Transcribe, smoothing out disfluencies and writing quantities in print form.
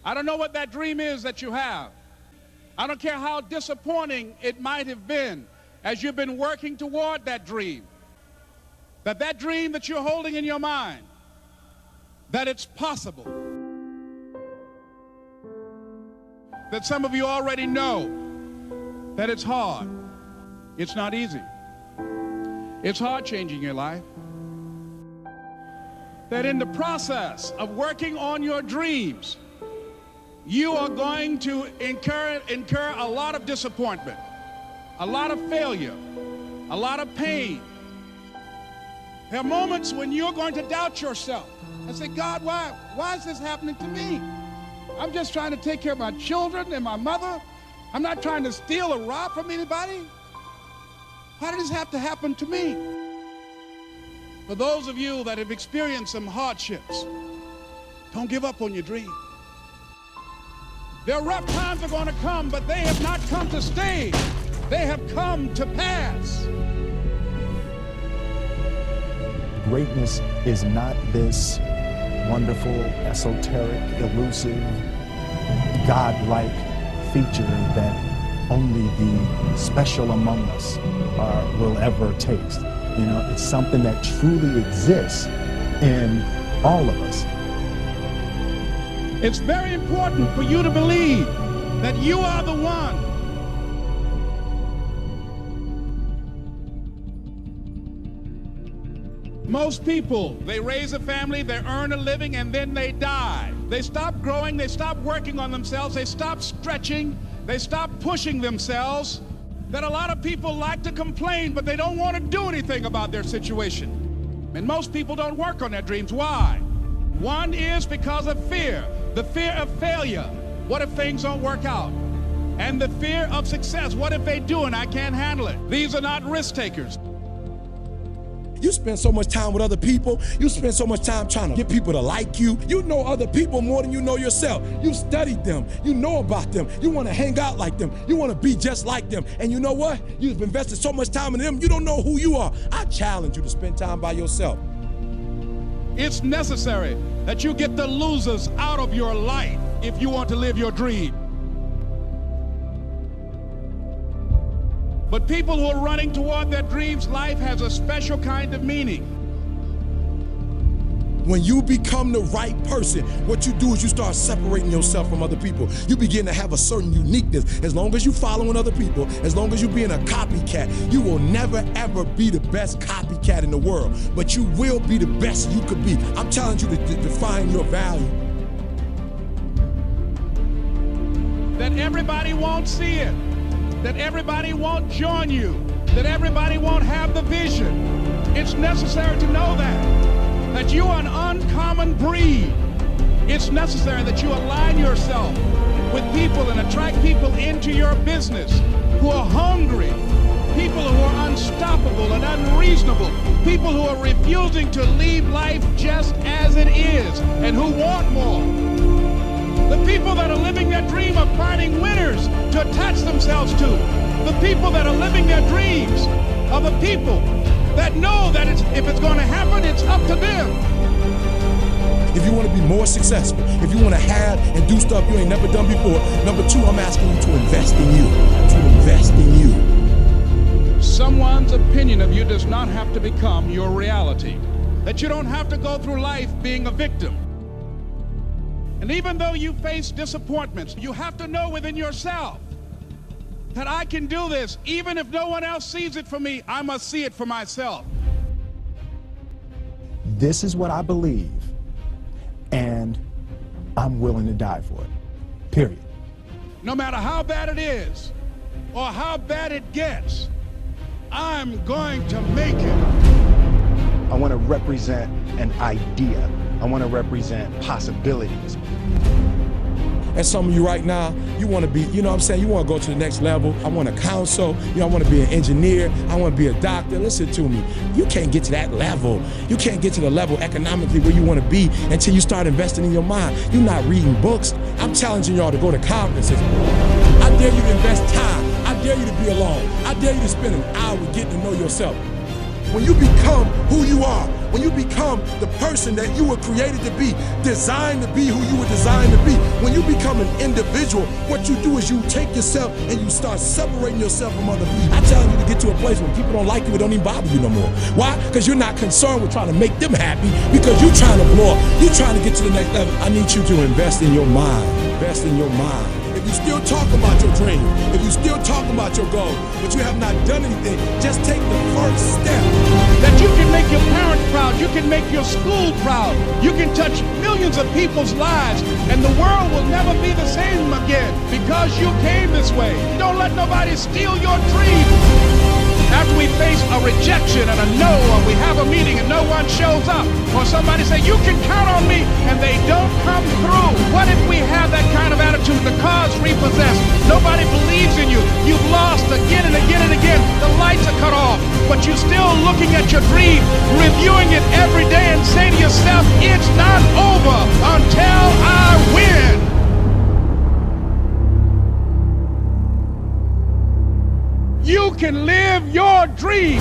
I don't know what that dream is that you have. I don't care how disappointing it might have been as you've been working toward that dream. That dream that you're holding in your mind, that it's possible. That some of you already know that it's hard. It's not easy. It's hard changing your life. That in the process of working on your dreams, you are going to incur a lot of disappointment, a lot of failure, a lot of pain. There are moments when you're going to doubt yourself and say, God, why is this happening to me? I'm just trying to take care of my children and my mother. I'm not trying to steal or rob from anybody. Why did this have to happen to me? For those of you that have experienced some hardships, don't give up on your dream. Their rough times are going to come, but they have not come to stay. They have come to pass. Greatness is not this wonderful, esoteric, elusive, God-like feature that only the special among us will ever taste. You know, it's something that truly exists in all of us. It's very important for you to believe that you are the one. Most people, they raise a family, they earn a living, and then they die. They stop growing, they stop working on themselves, they stop stretching, they stop pushing themselves. That a lot of people like to complain, but they don't want to do anything about their situation. And most people don't work on their dreams. Why? One is because of fear. The fear of failure. What if things don't work out? And the fear of success. What if they do and I can't handle it? These are not risk takers. You spend so much time with other people. You spend so much time trying to get people to like you. You know other people more than you know yourself. You studied them. You know about them. You want to hang out like them. You want to be just like them. And you know what? You've invested so much time in them, you don't know who you are. I challenge you to spend time by yourself. It's necessary that you get the losers out of your life if you want to live your dream. But people who are running toward their dreams, life has a special kind of meaning. When you become the right person, what you do is you start separating yourself from other people. You begin to have a certain uniqueness. As long as you're following other people, as long as you're being a copycat, you will never ever be the best copycat in the world. But you will be the best you could be. I'm challenging you to define your value. That everybody won't see it. That everybody won't join you, that everybody won't have the vision. It's necessary to know that you are an uncommon breed. It's necessary that you align yourself with people and attract people into your business who are hungry, people who are unstoppable and unreasonable, people who are refusing to leave life just as it is and who want more. The people that are living their dream of finding winners to attach themselves to. The people that are living their dreams are the people that know that if it's going to happen, it's up to them. If you want to be more successful, if you want to have and do stuff you ain't never done before, number two, I'm asking you to invest in you. To invest in you. Someone's opinion of you does not have to become your reality. That you don't have to go through life being a victim. And even though you face disappointments, you have to know within yourself that I can do this. Even if no one else sees it for me, I must see it for myself. This is what I believe, and I'm willing to die for it, period. No matter how bad it is or how bad it gets, I'm going to make it. I want to represent an idea. I want to represent possibilities. And some of you right now, you want to be, you know what I'm saying, you want to go to the next level. I want to counsel, I want to be an engineer, I want to be a doctor. Listen to me, you can't get to that level. You can't get to the level economically where you want to be until you start investing in your mind. You're not reading books. I'm challenging y'all to go to conferences. I dare you to invest time. I dare you to be alone. I dare you to spend an hour getting to know yourself. When you become who you are, when you become the person that you were created to be, designed to be who you were designed to be, when you become an individual, what you do is you take yourself and you start separating yourself from other people. I challenge you to get to a place where people don't like you, it don't even bother you no more. Why? Because you're not concerned with trying to make them happy, because you're trying to blow up. You're trying to get to the next level. I need you to invest in your mind. Invest in your mind. If you still talking about your dream, if you still talking about your goal, but you have not done anything, just take the first step. That you can make your parents proud, you can make your school proud, you can touch millions of people's lives, and the world will never be the same again because you came this way. Don't let nobody steal your dream. After we face a rejection and a no, or we have a meeting and no one shows up, or somebody say, you can count on me, and they don't come through. What if we have that kind of attitude? The car's repossessed. Nobody believes in you. You've lost again and again and again. The lights are cut off, but you're still looking at your dream, reviewing it every day, and say to yourself, it's not over until I win. You can live your dream.